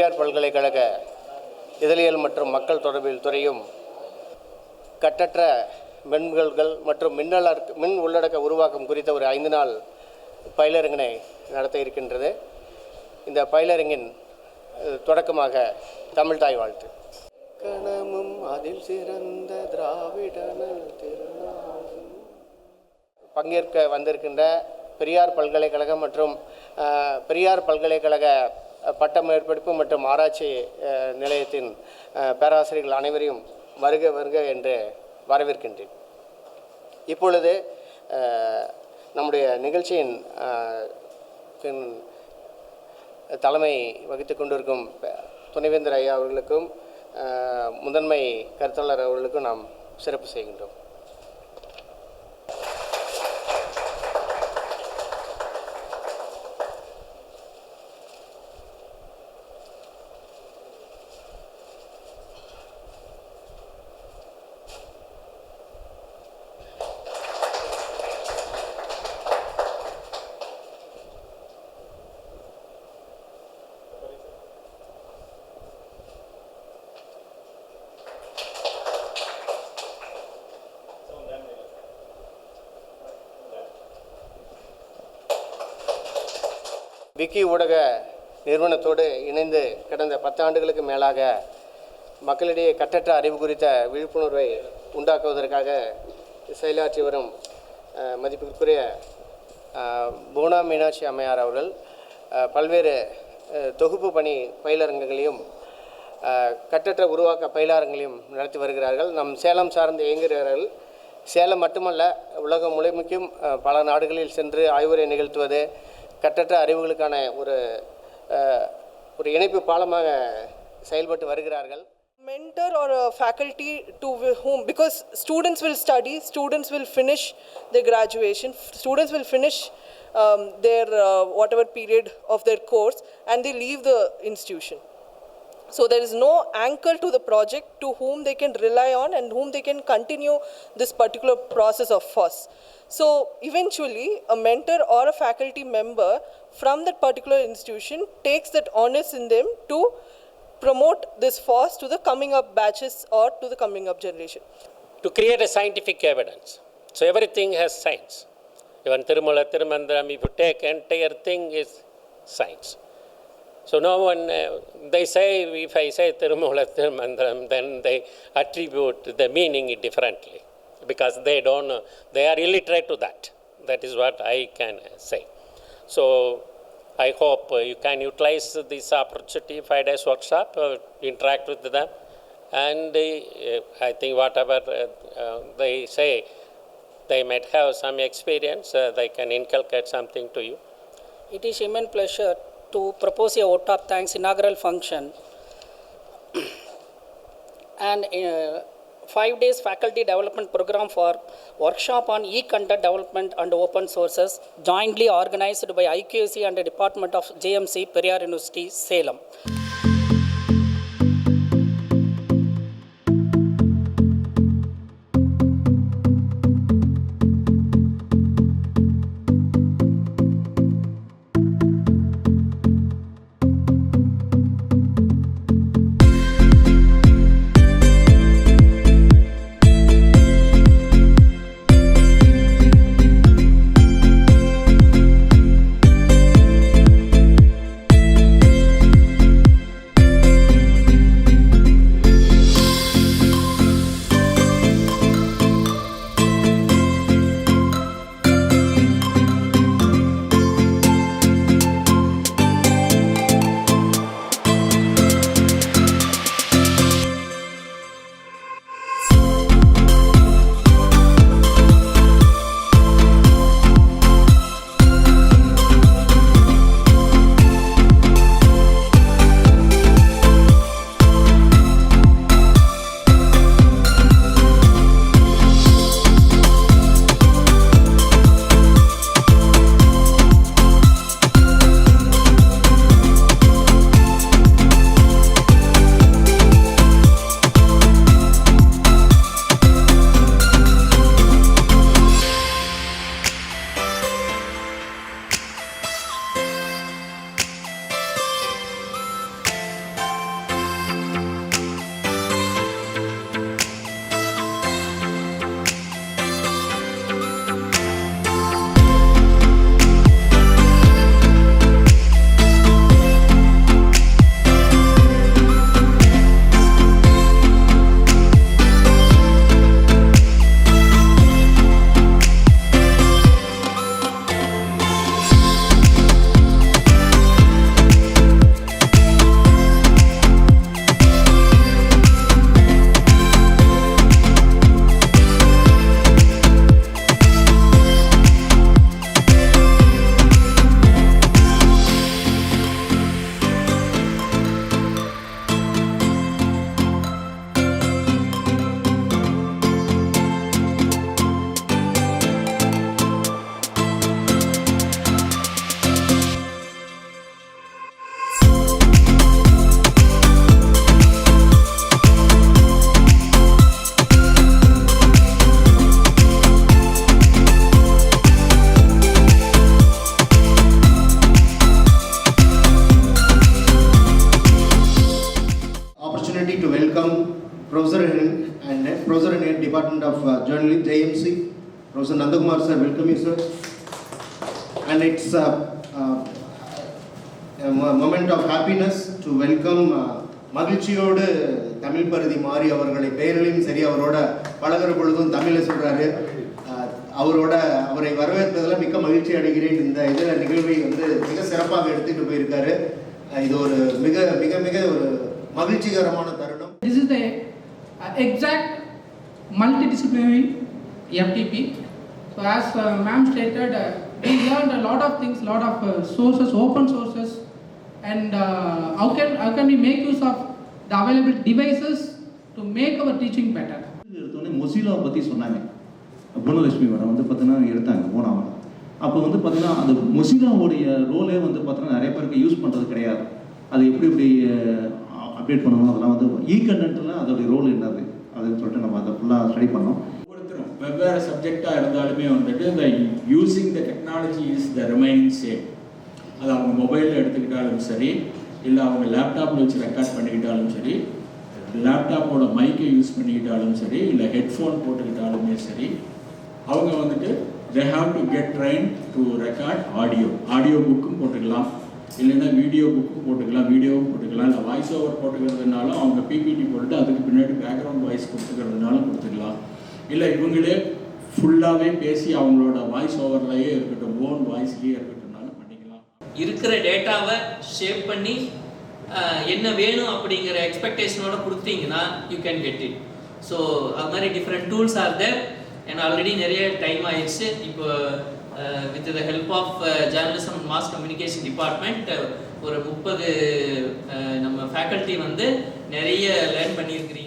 பெரியார் பல்கலைக்கழக இதழியல் மற்றும் மக்கள் தொடர்பியல் துறையும் கட்டற்ற மென்பொருள்கள் மற்றும் மின் உள்ளடக்க உருவாக்கம் குறித்த ஒரு 5 நாள் பயிலரங்கினை நடத்த இருக்கின்றது. இந்த பயிலரங்கின் தொடக்கமாக தமிழ் தாய் வாழ்த்து. கணமும் அதில் சிறந்த திராவிடனல் திருநாளும். பங்கேற்க வந்திருக்கின்ற பெரியார் பல்கலைக்கழகம் மற்றும் பெரியார் பல்கலைக்கழக பட்ட மேற்படிப்பு மற்றும் ஆராய்ச்சி நிலையத்தின் பேராசிரியர்கள் அனைவரையும் வருக வருக என்று வரவேற்கின்றேன். இப்பொழுது நம்முடைய நிகழ்ச்சியின் தலைமை வகித்து கொண்டிருக்கும் துணைவேந்தர் ஐயா அவர்களுக்கும் முதன்மை கருத்தாளர் அவர்களுக்கும் நாம் சிறப்பு செய்கின்றோம். விக்கி ஊடக நிறுவனத்தோடு இணைந்து கடந்த 10 ஆண்டுகளுக்கு மேலாக மக்களிடையே கட்டற்ற அறிவு குறித்த விழிப்புணர்வை உண்டாக்குவதற்காக செயலாற்றி வரும் மதிப்பிற்குரிய பூனா மீனாட்சி அம்மையார் அவர்கள் பல்வேறு தொகுப்பு பணி பயிலரங்குகளையும் கட்டற்ற உருவாக்க பயிலரங்குகளையும் நடத்தி வருகிறார்கள். நம் சேலம் சார்ந்து இயங்குகிறார்கள். சேலம் மட்டுமல்ல, உலகம் முழுமைக்கும் பல நாடுகளில் சென்று ஆய்வுரை நிகழ்த்துவது கட்டற்ற அறிவுகளுக்கான ஒரு இணைப்பு பாலமாக செயல்பட்டு வருகிறார்கள். Mentor or a faculty to whom, because students will study, students will finish their graduation, students will finish their whatever period of their course and they leave the institution. So there is no anchor to the project to whom they can rely on and whom they can continue this particular process of FOSS. So eventually a mentor or a faculty member from that particular institution takes that onus in them to promote this FOSS to the coming up batches or to the coming up generation. To create a scientific evidence. So everything has science. Even Tirumala Tirumandram, if you take entire thing is science. So no one, they say, if I say Tirumala Tirumandram, then they attribute the meaning differently because they don't know, they are illiterate to that. That is what I can say. So I hope you can utilize this opportunity, 5 days workshop, interact with them, and I think whatever they say, they might have some experience, they can inculcate something to you. It is immense pleasure to propose a vote of thanks inaugural function and 5 days faculty development program for workshop on e-content development and open sources jointly organized by IQAC and the Department of JMC, Periyar University, Salem. Journalist, JMC. Professor Nandakumar sir, welcome you sir. And it's a moment of happiness to welcome மகிழ்ச்சியோடு தமிழ் பருதி மாறி அவர்களை பெயரிலையும் சரி அவரோட பழகிற பொழுதும் தமிழில் சொல்கிறாரு. அவரை வரவேற்பதில் மிக்க மகிழ்ச்சி அடைகிறேன். இந்த இதில் நிகழ்வை மிக சிறப்பாக எடுத்துகிட்டு போயிருக்காரு. இது ஒரு மிக மிக மிக ஒரு மகிழ்ச்சிகரமான தருணம். This is the exact multidisciplinary FTP. So as ma'am stated, we learned a lot of things, lot of sources, open sources, and how can we make use of the available devices to make our teaching better. Mozilla பற்றி சொன்னாங்க. Gunalakshmi madam பார்த்தீங்கன்னா எடுத்தாங்க போனாங்க. அப்போ பார்த்தீங்கன்னா அந்த மொசிலாவுடைய ரோலே பார்த்தீங்கன்னா நிறைய பேருக்கு யூஸ் பண்ணுறது கிடையாது. அது எப்படி அப்டேட் பண்ணணும் அதெல்லாம் கண்டென்ட்டில் அதோடைய ரோல் என்னது அப்படின்னு சொல்லிட்டு நம்ம அதை ஃபுல்லாக ஸ்டடி பண்ணோம். ஒவ்வொருத்தரும் வெவ்வேறு சப்ஜெக்டாக இருந்தாலுமே இந்த using the technology is the remaining same. அது அவங்க மொபைலில் எடுத்துக்கிட்டாலும் சரி, இல்லை அவங்க லேப்டாப்பில் வச்சு ரெக்கார்ட் பண்ணிக்கிட்டாலும் சரி, லேப்டாப்போட மைக்கை யூஸ் பண்ணிக்கிட்டாலும் சரி, இல்லை ஹெட்ஃபோன் போட்டுக்கிட்டாலுமே சரி, அவங்க they have to get trained to record audio புக்கும் போட்டுக்கலாம், இல்லைன்னா வீடியோ புக்கும் போட்டுக்கலாம், வீடியோவும் போட்டுக்கலாம், இல்லை வாய்ஸ் ஓவர் போட்டுக்கிறதுனாலும் அவங்க பிபிடி போட்டுட்டு அதுக்கு பின்னாடி பேக்ரவுண்ட் வாய்ஸ் கொடுத்துக்கிறதுனாலும் கொடுத்துக்கலாம், இல்லை இவங்களே ஃபுல்லாகவே பேசி அவங்களோட வாய்ஸ் ஓவர்லேயே இருக்கட்டும், ஓன் வாய்ஸ்லேயே இருக்கட்டும்னாலும் பண்ணிக்கலாம். இருக்கிற டேட்டாவை ஷேப் பண்ணி என்ன வேணும் அப்படிங்கிற எக்ஸ்பெக்டேஷனோட கொடுத்தீங்கன்னா you can get it. So அது மாதிரி டிஃப்ரெண்ட் டூல்ஸ் ஆர் தேர். ஏன்னா ஆல்ரெடி நிறைய டைம் ஆயிடுச்சு. இப்போ with the help of journalism mass communication department ஒரு 30 நம்ம ஃபேக்கல்ட்டி நிறைய லேர்ன் பண்ணியிருக்கிறீங்க.